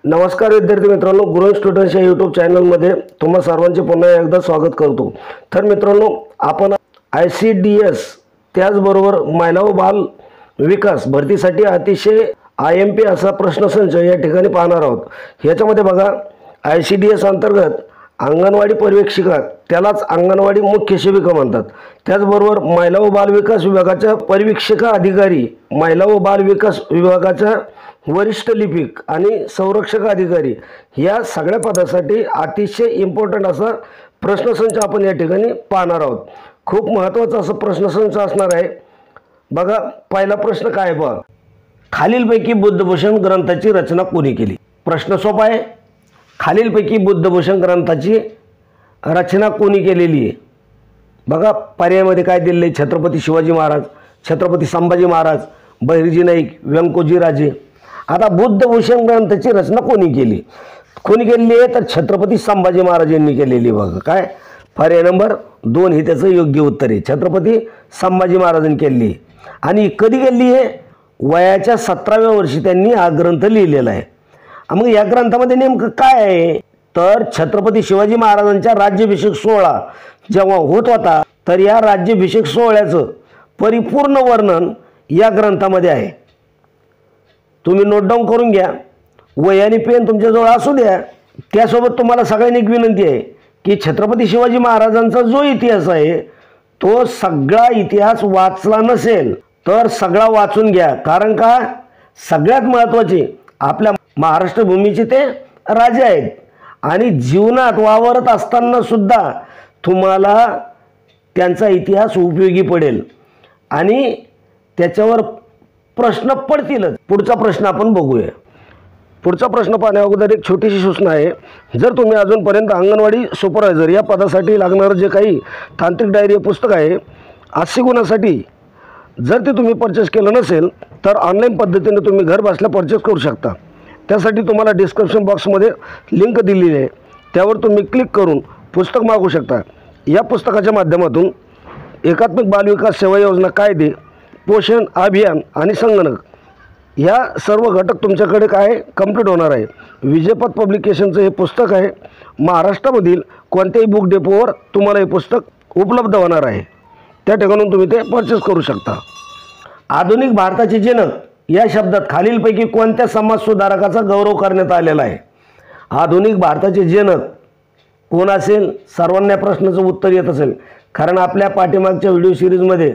नमस्कार विद्यार्थी मित्रांनो, गुरु स्टुडंट्स या यूट्यूब चॅनलमध्ये तुम्हा सर्वांचे पुन्हा एकदा स्वागत करतो। तर मित्रांनो, आपण ICDS त्याचबरोबर महिला व बाल विकास भरतीसाठी अतिशय IMP असा प्रश्नसंच या ठिकाणी पाहणार आहोत। याच्यामध्ये बघा, ICDS अंतर्गत अंगणवाडी पर्यवेक्षिका त्यालाच अंगणवाडी मुख्य सेविका म्हणतात। त्याचबरोबर महिला व बाल विकास विभागाच्या पर्यवेक्षिका अधिकारी, महिला व बाल विकास विभागाच्या वरिष्ठ लिपिक आणि संरक्षक अधिकारी या सगळ्या पदासाठी अतिशय इम्पॉर्टंट असा प्रश्नसंच आपण या ठिकाणी पाहणार आहोत। खूप महत्त्वाचा असा प्रश्नसंच असणार आहे। बघा, पहिला प्रश्न काय आहे बघा, खालीलपैकी बुद्धभूषण ग्रंथाची रचना कोणी केली? प्रश्न सोपा आहे। खालीलपैकी बुद्धभूषण ग्रंथाची रचना कोणी केलेली आहे? बघा, पर्यायामध्ये काय दिले? छत्रपती शिवाजी महाराज, छत्रपती संभाजी महाराज, बहिर्जी नाईक, व्यंकोजी राजे। आता बुद्धभूषण ग्रंथाची रचना कोणी केली आहे? तर छत्रपती संभाजी महाराज यांनी केलेली। बघा काय, पर्याय नंबर 2 हे त्याचं योग्य उत्तर आहे। छत्रपती संभाजी महाराजांनी केली आणि कधी केली आहे? वयाच्या 17व्या वर्षी त्यांनी हा ग्रंथ लिहिलेला आहे। मग या ग्रंथामध्ये नेमकं काय आहे? तर छत्रपती शिवाजी महाराजांचा राज्याभिषेक सोहळा जेव्हा होत होता, तर या राज्याभिषेक सोहळ्याचं परिपूर्ण वर्णन या ग्रंथामध्ये आहे। तुम्ही नोट डाऊन करून घ्या, वही आणि पेन तुमच्याजवळ असू द्या। त्यासोबत तुम्हाला सगळ्यांनी एक विनंती आहे की छत्रपती शिवाजी महाराजांचा जो इतिहास आहे तो सगळा इतिहास वाचला नसेल तर सगळा वाचून घ्या। कारण का, सगळ्यात महत्त्वाचे आपल्या महाराष्ट्र भूमीचे ते राजे आहेत आणि जीवनात वावरत असताना सुद्धा तुम्हाला त्यांचा इतिहास उपयोगी पडेल आणि त्याच्यावर प्रश्न पडतीलच। पुढचा प्रश्न आपण बघूया। पुढचा प्रश्न पाहण्या अगोदर एक छोटीशी सूचना आहे। जर तुम्ही अजूनपर्यंत अंगणवाडी सुपरवायझर या पदासाठी लागणारं जे काही तांत्रिक डायरी पुस्तक आहे 80 गुणांसाठी जर ते तुम्ही परचेस केलं नसेल तर ऑनलाईन पद्धतीने तुम्ही घर बसल्या परचेस करू शकता। त्यासाठी तुम्हाला डिस्क्रिप्शन बॉक्समध्ये लिंक दिलेली आहे, त्यावर तुम्ही क्लिक करून पुस्तक मागवू शकता। या पुस्तकाच्या माध्यमातून एकात्मिक बालविकास सेवा योजना, कायदे, पोषण अभियान आणि संगणक ह्या सर्व घटक तुमच्याकडे काय कंप्लीट होणार आहे। विजयपथ पब्लिकेशनचं हे पुस्तक आहे। महाराष्ट्रामधील कोणत्याही बुक डेपोवर तुम्हाला हे पुस्तक उपलब्ध होणार आहे, त्या ठिकाणून तुम्ही ते परचेस करू शकता। आधुनिक भारताचे जनक या शब्दात खालीलपैकी कोणत्या समाजसुधारकाचा गौरव करण्यात आलेला आहे? आधुनिक भारताचे जनक कोण असेल? सर्वांना प्रश्नाचं उत्तर येत असेल, कारण आपल्या पाठीमागच्या व्हिडिओ सिरीजमध्ये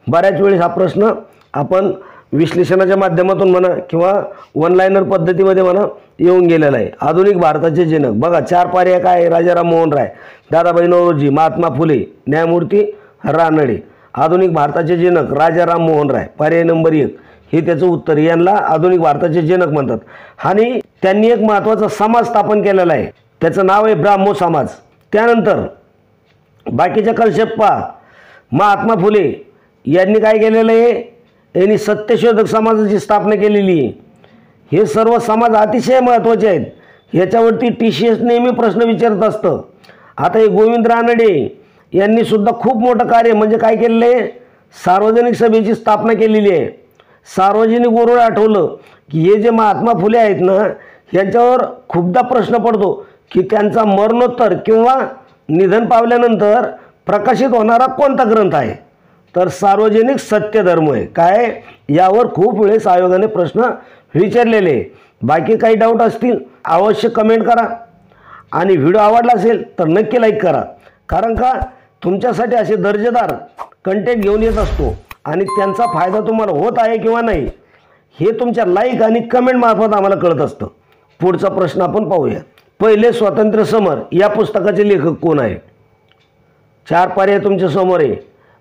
बऱ्याच वेळेस हा प्रश्न आपण विश्लेषणाच्या माध्यमातून म्हणा किंवा वन लाइनर पद्धतीमध्ये म्हणा येऊन गेलेला आहे। आधुनिक भारताचे जनक बघा, 4 पर्याय काय आहे? राजा राममोहन राय, दादाभाई नौरोजी, महात्मा फुले, न्यायमूर्ती रानडे। आधुनिक भारताचे जनक राजा राममोहन राय, पर्याय नंबर 1 हे त्याचं उत्तर। यांना आधुनिक भारताचे जनक म्हणतात आणि त्यांनी एक महत्त्वाचा समाज स्थापन केलेला आहे, त्याचं नाव आहे ब्राह्मो समाज। त्यानंतर बाकीच्या कन्सेप्ट पहा। महात्मा फुले यांनी काय केलेलं आहे? यांनी सत्यशोधक समाजाची स्थापना केलेली आहे। हे सर्व समाज अतिशय महत्त्वाचे आहेत, ह्याच्यावरती TCS नेहमी प्रश्न विचारत असतं। आता हे गोविंद रानडे यांनी सुद्धा खूप मोठं कार्य म्हणजे काय केलेलं आहे? सार्वजनिक सभेची स्थापना केलेली आहे। सार्वजनिक उरुळ आठवलं की हे जे महात्मा फुले आहेत ना, यांच्यावर खूपदा प्रश्न पडतो की त्यांचा मरणोत्तर किंवा निधन पावल्यानंतर प्रकाशित होणारा कोणता ग्रंथ आहे? तर सार्वजनिक सत्यधर्म आहे। काय, यावर खूप वेळेस आयोगाने प्रश्न विचारलेले। बाकी काही डाऊट असतील अवश्य कमेंट करा आणि व्हिडिओ आवडला असेल तर नक्की लाईक करा, कारण का तुमच्यासाठी असे दर्जेदार कंटेंट घेऊन येत असतो आणि त्यांचा फायदा तुम्हाला होत आहे किंवा नाही हे तुमच्या लाईक आणि कमेंट मार्फत आम्हाला कळत असतं। पुढचा प्रश्न आपण पाहूया। पहिले स्वातंत्र्य समर या पुस्तकाचे लेखक कोण आहे? 4 पर्याय तुमच्या समोर आहे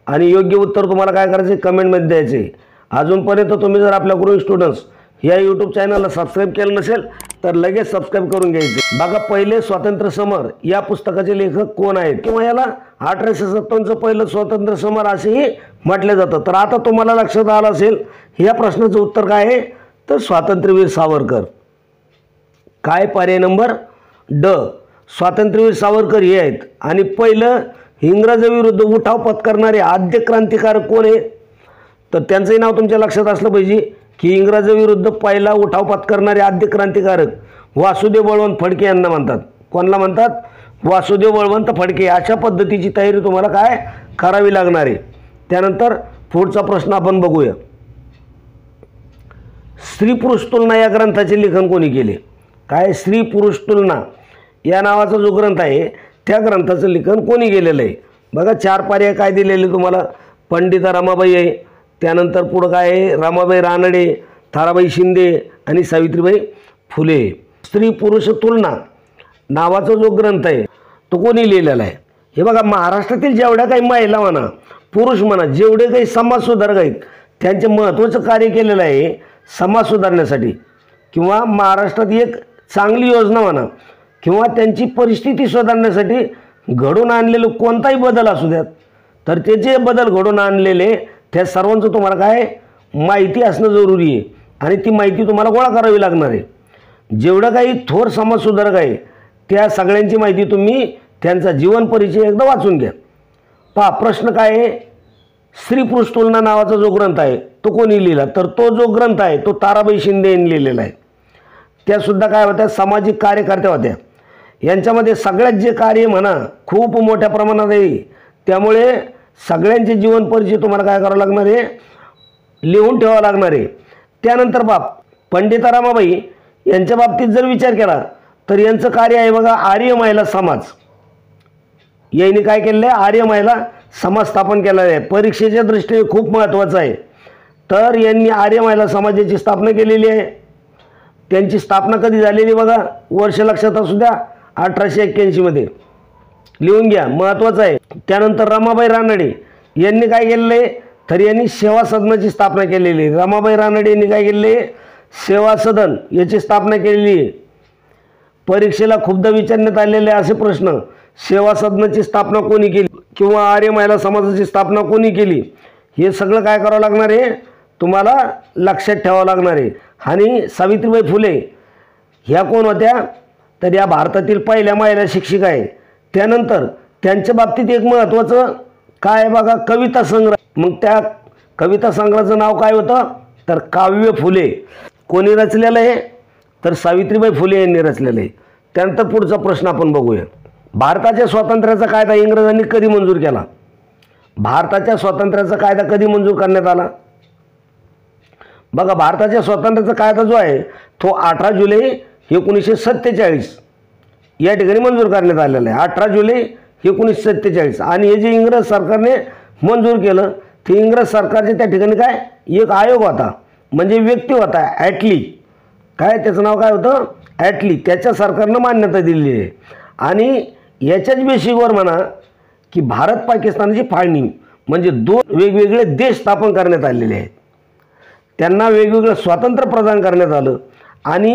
आणि योग्य उत्तर तुम्हाला काय करायचे? कमेंटमध्ये द्यायचे। अजूनपर्यंत तुम्ही जर आपल्या गुरु स्टुडंट्स या यूट्यूब चॅनलला सबस्क्राईब केलं नसेल तर लगेच सबस्क्राईब करून घ्यायचे। बघा, पहिले स्वातंत्र्य समर या पुस्तकाचे लेखक कोण आहेत किंवा याला 1857चं पहिलं स्वातंत्र्य समर असेही म्हटले जातं। तर आता तुम्हाला लक्षात आलं असेल या प्रश्नाचं उत्तर काय आहे? तर स्वातंत्र्यवीर सावरकर। काय, पर्याय नंबर ड, स्वातंत्र्यवीर सावरकर हे आहेत। आणि पहिलं इंग्रजांविरुद्ध उठाव पत्करणारे आद्य क्रांतिकारक कोण आहे? तर त्यांचंही नाव तुमच्या लक्षात असलं पाहिजे की इंग्रजांविरुद्ध पहिला उठाव पत्करणारे आद्य क्रांतिकारक वासुदेव बळवंत फडके यांना म्हणतात. कोणाला म्हणतात? वासुदेव बळवंत फडके. अशा पद्धतीची तयारी तुम्हाला काय करावी लागणार आहे. त्यानंतर पुढचा प्रश्न आपण बघूया. स्त्री पुरुष तुलना या ग्रंथाचे लेखन कोणी केले? काय? स्त्री पुरुष तुलना या नावाचा जो ग्रंथ आहे त्या ग्रंथाचं लेखन कोणी केलेलं आहे? बघा 4 पर्याय काय दिलेले तुम्हाला. पंडिता रमाबाई आहे, त्यानंतर पुढं काय आहे, रमाबाई रानडे, ताराबाई शिंदे आणि सावित्रीबाई फुले. स्त्री पुरुष तुलना नावाचा जो ग्रंथ आहे तो कोणी लिहिलेला आहे? हे बघा, महाराष्ट्रातील जेवढ्या काही महिला म्हणा, पुरुष म्हणा, जेवढे काही समाजसुधारक आहेत त्यांचे महत्त्वाचं कार्य केलेलं आहे समाज सुधारण्यासाठी, किंवा महाराष्ट्रात एक चांगली योजना म्हणा, किंवा त्यांची परिस्थिती सुधारण्यासाठी घडून आणलेले कोणताही बदल असू द्यात, तर ते जे बदल घडून आणलेले त्या सर्वांचं तुम्हाला काय माहिती असणं जरुरी आहे. आणि ती माहिती तुम्हाला गोळा करावी लागणार आहे. जेवढं काही थोर समाजसुधारक आहे त्या सगळ्यांची माहिती तुम्ही त्यांचा जीवन परिचय एकदा वाचून घ्या. पहा प्रश्न काय आहे, स्त्री पुरुष तुलना नावाचा जो ग्रंथ आहे तो कोणी लिहिला? तर तो जो ग्रंथ आहे तो ताराबाई शिंदे यांनी लिहिलेला आहे. त्यासुद्धा काय होत्या? सामाजिक कार्यकर्त्या होत्या. यांच्यामध्ये सगळ्यात जे कार्य म्हणा खूप मोठ्या प्रमाणात आहे, त्यामुळे सगळ्यांचे जीवन परिचय तुम्हाला काय करावं लागणार आहे? लिहून ठेवावं लागणार आहे. त्यानंतर पंडिता रमाबाई यांच्या बाबतीत जर विचार केला तर यांचं कार्य आहे बघा, आर्य महिला समाज. यांनी काय केलेलं आहे? आर्य महिला समाज स्थापन केलेला आहे. परीक्षेच्या दृष्टीने खूप महत्त्वाचं आहे. तर यांनी आर्य महिला समाजाची स्थापना केलेली आहे. त्यांची स्थापना कधी झालेली बघा, वर्ष लक्षात असू द्या, 1881 मध्ये. लिहून घ्या, महत्त्वाचं आहे. त्यानंतर रमाबाई रानडे यांनी काय केलेलं आहे? तर यांनी सेवा सदनाची स्थापना केलेली आहे. रमाबाई रानडे यांनी काय केलेलं आहे? सेवा सदन याची स्थापना केलेली आहे. परीक्षेला खूपदा विचारण्यात आलेले असे प्रश्न, सेवा सदनाची स्थापना कोणी केली किंवा आर्य महिला समाजाची स्थापना कोणी केली, हे सगळं काय करावं लागणार आहे? तुम्हाला लक्षात ठेवावं लागणार आहे. आणि सावित्रीबाई फुले ह्या कोण होत्या? तर या भारतातील पहिल्या महिला शिक्षिका आहे. त्यानंतर त्यांच्या बाबतीत एक महत्त्वाचं काय आहे बघा, कविता संग्रह. मग त्या कविता संग्रहाचं नाव काय होतं? तर काव्य फुले. कोणी रचलेलं आहे? तर सावित्रीबाई फुले यांनी रचलेलं आहे. त्यानंतर पुढचा प्रश्न आपण बघूया. भारताच्या स्वातंत्र्याचा कायदा इंग्रजांनी कधी मंजूर केला? भारताच्या स्वातंत्र्याचा कायदा कधी मंजूर करण्यात आला? बघा, भारताच्या स्वातंत्र्याचा कायदा जो आहे तो 18 जुलै 1947 या ठिकाणी मंजूर करण्यात आलेला आहे. 18 जुलै 1947. आणि हे जे इंग्रज सरकारने मंजूर केलं ते इंग्रज सरकारचे त्या ठिकाणी काय एक आयोग होता, म्हणजे व्यक्ती होता, ॲटली. काय त्याचं नाव काय होतं? ॲटली. त्याच्या सरकारनं मान्यता दिलेली आहे. आणि याच्याच बेसिकवर म्हणा की भारत पाकिस्तानाची फाळणी, म्हणजे 2 वेगवेगळे देश स्थापन करण्यात आलेले आहेत. त्यांना वेगवेगळं स्वातंत्र्य प्रदान करण्यात आलं. आणि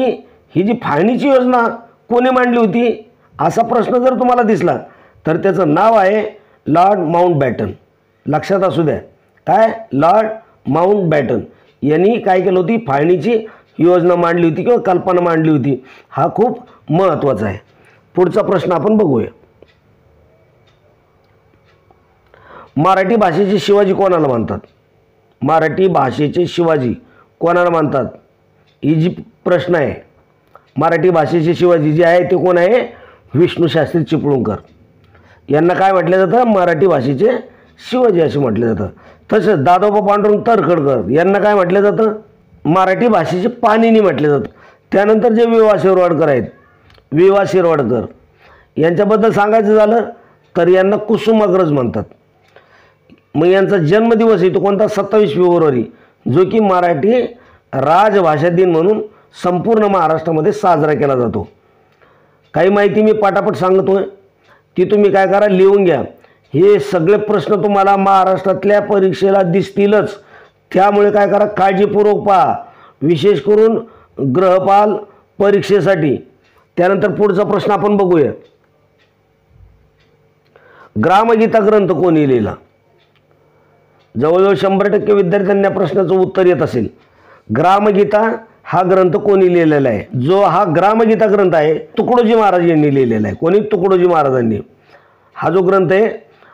ही जी फाळणीची योजना कोणी मांडली होती असा प्रश्न जर तुम्हाला दिसला तर त्याचं नाव आहे लॉर्ड माउंटबॅटन. लक्षात असू द्या, काय? लॉर्ड माउंटबॅटन यांनी काय केलं होती? फाळणीची योजना मांडली होती किंवा कल्पना मांडली होती. हा खूप महत्त्वाचा आहे. पुढचा प्रश्न आपण बघूया. मराठी भाषेचे शिवाजी कोणाला म्हणतात? मराठी भाषेचे शिवाजी कोणाला म्हणतात? ही जी प्रश्न आहे, मराठी भाषेचे शिवाजी जे आहे ते कोण आहे? विष्णू शास्त्री चिपळूणकर यांना काय म्हटलं जातं? मराठी भाषेचे शिवाजी असे म्हटलं जातं. तसंच दादोबा पांडुरंग तरखडकर यांना काय म्हटलं जातं? मराठी भाषेचे पाणिनी म्हटलं जातं. त्यानंतर जे वि वा शिरवाडकर आहेत, वि वा शिरवाडकर यांच्याबद्दल सांगायचं झालं तर यांना कुसुमाग्रज म्हणतात. मग यांचा जन्मदिवस आहे तो कोणता? 27 फेब्रुवारी, जो की मराठी राजभाषा दिन म्हणून संपूर्ण महाराष्ट्रामध्ये साजरा केला जातो. काही माहिती मी पटापट सांगतोय, ती तुम्ही काय करा, लिहून घ्या. हे सगळे प्रश्न तुम्हाला महाराष्ट्रातल्या परीक्षेला दिसतीलच, त्यामुळे काय करा, काळजीपूर्वक पहा, विशेष करून गृहपाल परीक्षेसाठी. त्यानंतर पुढचा प्रश्न आपण बघूया. ग्रामगीता ग्रंथ कोणी लिहिला? जवळजवळ 100% विद्यार्थ्यांना प्रश्नाचं उत्तर येत असेल. ग्रामगीता हा ग्रंथ कोणी लिहिलेला आहे? जो हा ग्रामगीता ग्रंथ आहे तुकडोजी महाराज यांनी लिहिलेला आहे. कोणी? तुकडोजी महाराजांनी. हा जो ग्रंथ आहे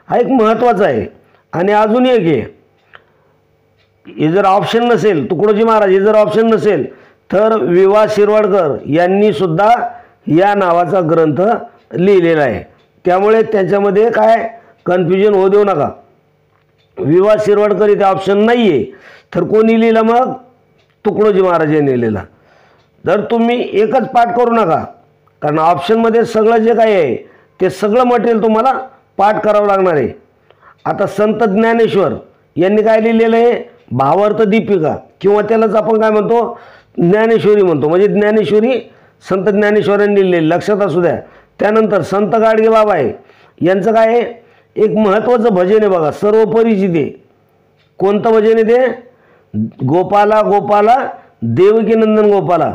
हा एक महत्त्वाचा आहे. आणि अजून एक आहे, हे जर ऑप्शन नसेल, तुकडोजी महाराज हे जर ऑप्शन नसेल तर विवा शिरवाडकर यांनी सुद्धा या नावाचा ग्रंथ लिहिलेला आहे, त्यामुळे त्याच्यामध्ये काय कन्फ्युजन होऊ देऊ नका। विवा शिरवाडकर इथे ऑप्शन नाही आहे, तर कोणी लिहिला मग तुकडोजी महाराज यांनी लिहिला। जर तुम्ही एकच पाठ करू नका, कारण ऑप्शनमध्ये सगळं जे काही आहे ते सगळं मटेरियल तुम्हाला पाठ करावं लागणार आहे। आता संत ज्ञानेश्वर यांनी काय लिहिलेलं आहे, भावार्थ दीपिका, किंवा त्यालाच आपण काय म्हणतो ज्ञानेश्वरी म्हणतो, म्हणजे ज्ञानेश्वरी संत ज्ञानेश्वरांनी लिहिलेली, लक्षात असू द्या। त्यानंतर संत गाडगे बाबा आहे, यांचं काय आहे, एक महत्त्वाचं भजन आहे बघा, सर्व परिचित आहे। कोणतं भजन आहे ते, गोपाला गोपाला देवकी नंदन गोपाला,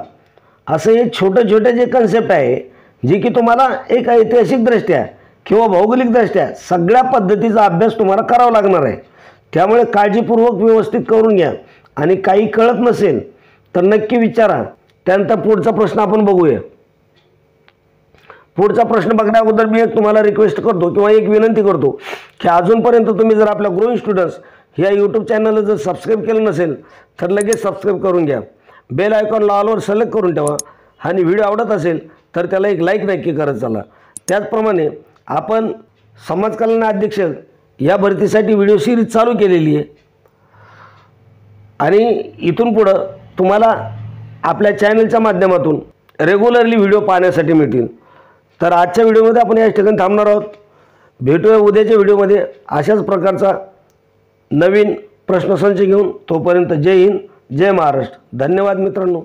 असं हे छोटे छोटे जे कन्सेप्ट आहे, जे की तुम्हाला एक ऐतिहासिकदृष्ट्या किंवा भौगोलिकदृष्ट्या सगळ्या पद्धतीचा अभ्यास तुम्हाला करावा लागणार आहे। त्यामुळे काळजीपूर्वक व्यवस्थित करून घ्या, आणि काही कळत नसेल तर नक्की विचारा। त्यानंतर पुढचा प्रश्न आपण बघूया। पुढचा प्रश्न बघण्या अगोदर मी एक तुम्हाला रिक्वेस्ट करतो किंवा एक विनंती करतो की अजूनपर्यंत तुम्ही जर आपल्या ग्रोइंग स्टुडंट्स ह्या यूट्यूब चॅनलला जर सबस्क्राईब केलं नसेल तर लगेच सबस्क्राईब करून घ्या, बेल आयकॉनला ऑलवर सिलेक्ट करून ठेवा, आणि व्हिडिओ आवडत असेल तर त्याला एक लाईक नक्की करत चला। त्याचप्रमाणे आपण समाज कल्याण अधीक्षक या भरतीसाठी व्हिडिओ सिरीज चालू केलेली आहे, आणि इथून पुढं तुम्हाला आपल्या चॅनलच्या माध्यमातून रेग्युलरली व्हिडिओ पाहण्यासाठी मिळतील। तर आजच्या व्हिडिओमध्ये आपण याच ठिकाणी थांबणार आहोत। भेटूया उद्याच्या व्हिडिओमध्ये अशाच प्रकारचा नवीन प्रश्नसंच घेऊन। तोपर्यंत जय हिंद, जय महाराष्ट्र। धन्यवाद मित्रांनो।